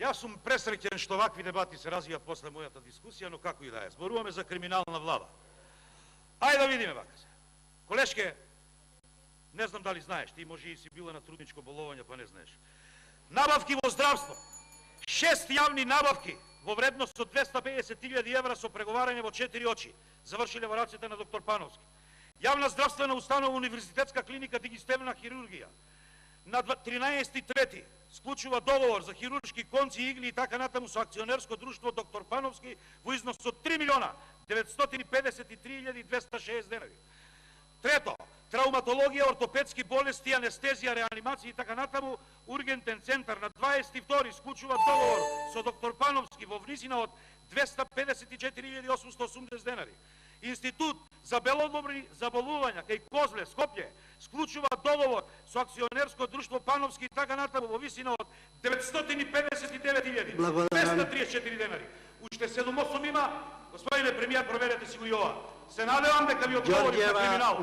Јас сум пресреќен што вакви дебати се развија после мојата дискусија, но како и да е. Зборуваме за криминална влада. Ајде да видиме вака се. Колешке, не знам дали знаеш, ти може и си била на трудничко боловање, па не знаеш. Набавки во здравство. 6 јавни набавки во вредност од 250.000 евра со преговарање во 4 очи. Завршиле во раците на доктор Пановски. Јавна здравствена установа Универзитетска клиника дигистемна хирургија. На 13.3. склучува договор за хируршки конци, игли и така натаму со акционерско друштво доктор Пановски во износ од 3.953.260 денари. Трето, трауматологија, ортопедски болести, анестезија, реанимација и така натаму, ургентен центар на 22. склучува договор со доктор Пановски во внисина од 254.880 денари. Институт за белодобри заболувања кај Козле, Скопје, склучува договор со акционерско друштво Пановски и така натаму во висина од 959.234 денари. Уште 7-8 има, господине премиер, проверете си го и ова. Се надевам дека ви одговорим на криминал.